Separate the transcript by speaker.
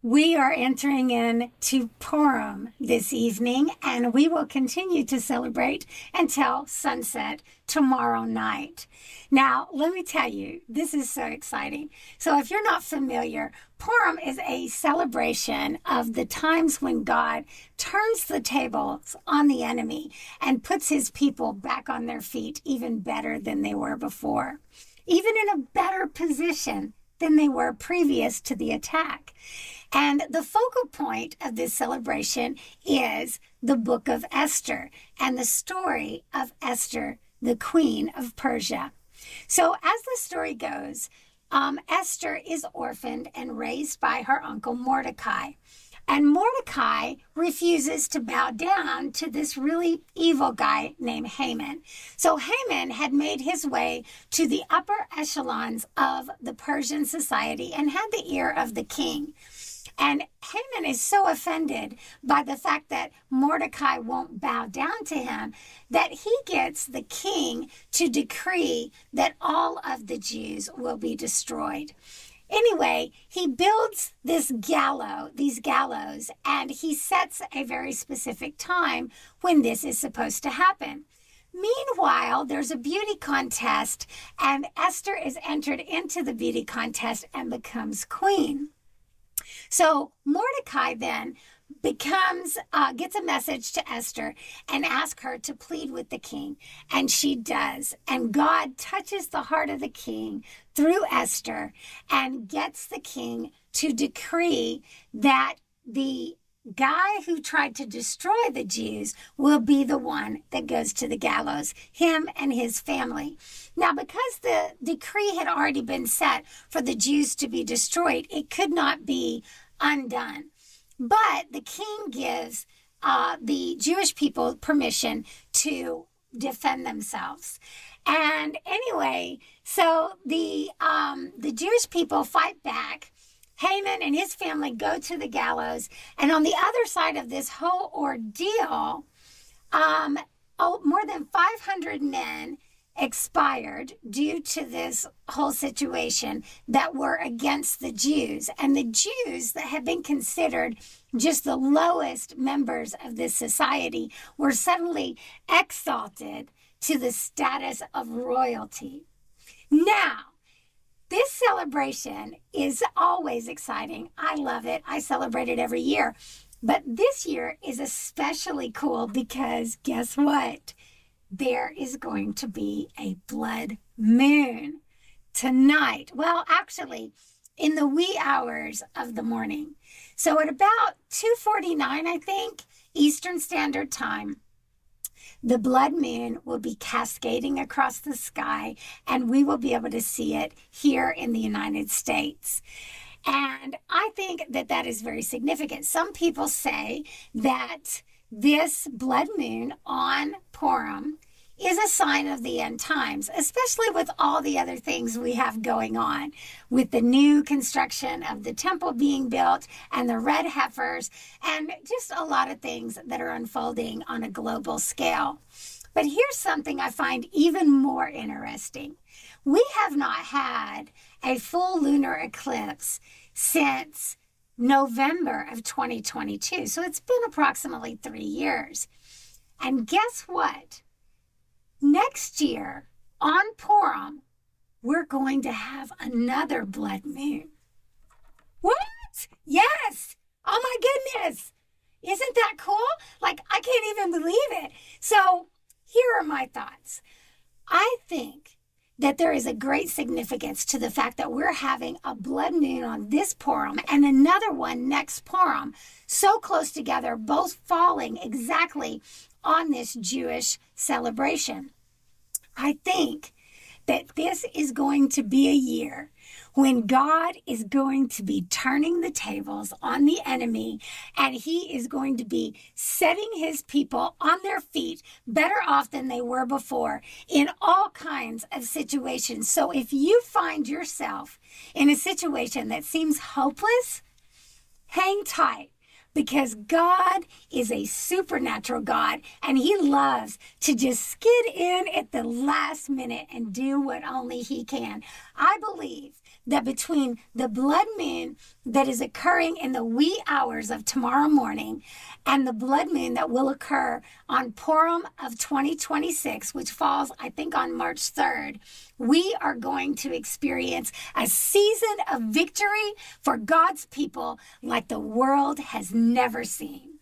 Speaker 1: We are entering into Purim this evening, and we will continue to celebrate until sunset tomorrow night. Now, let me tell you, this is so exciting. So if you're not familiar, Purim is a celebration of the times when God turns the tables on the enemy and puts his people back on their feet even better than they were before, even in a better position than they were previous to the attack. And the focal point of this celebration is the book of Esther and the story of Esther, the Queen of Persia. So as the story goes, Esther is orphaned and raised by her uncle Mordecai. And Mordecai refuses to bow down to this really evil guy named Haman. So Haman had made his way to the upper echelons of the Persian society and had the ear of the king. And Haman is so offended by the fact that Mordecai won't bow down to him that he gets the king to decree that all of the Jews will be destroyed. Anyway, he builds these gallows, and he sets a very specific time when this is supposed to happen. Meanwhile, there's a beauty contest, and Esther is entered into the beauty contest and becomes queen. So Mordecai then gets a message to Esther and asks her to plead with the king. And she does. And God touches the heart of the king through Esther and gets the king to decree that the guy who tried to destroy the Jews will be the one that goes to the gallows, him and his family. Now, because the decree had already been set for the Jews to be destroyed, it could not be undone. But the king gives the Jewish people permission to defend themselves. And anyway, so the Jewish people fight back. Haman and his family go to the gallows. And on the other side of this whole ordeal, more than 500 men expired due to this whole situation that were against the Jews. And the Jews that had been considered just the lowest members of this society were suddenly exalted to the status of royalty. Now, this celebration is always exciting. I love it. I celebrate it every year. But this year is especially cool because guess what? There is going to be a blood moon tonight. Well, actually, in the wee hours of the morning. So at about 2:49, I think, Eastern Standard Time, the blood moon will be cascading across the sky, and we will be able to see it here in the United States. And I think that that is very significant. Some people say that this blood moon on Purim is a sign of the end times, especially with all the other things we have going on, with the new construction of the temple being built and the red heifers, and just a lot of things that are unfolding on a global scale. But here's something I find even more interesting. We have not had a full lunar eclipse since November of 2022. So it's been approximately 3 years. And guess what? Next year on Purim, we're going to have another blood moon. What? Yes. Oh my goodness. Isn't that cool? Like, I can't even believe it. So here are my thoughts. I think that there is a great significance to the fact that we're having a blood moon on this Purim and another one next Purim, so close together, both falling exactly on this Jewish celebration. I think that this is going to be a year when God is going to be turning the tables on the enemy, and he is going to be setting his people on their feet better off than they were before in all kinds of situations. So if you find yourself in a situation that seems hopeless, hang tight. Because God is a supernatural God, and he loves to just skid in at the last minute and do what only he can. I believe that between the blood moon that is occurring in the wee hours of tomorrow morning and the blood moon that will occur on Purim of 2026, which falls, I think, on March 3rd, we are going to experience a season of victory for God's people like the world has never seen.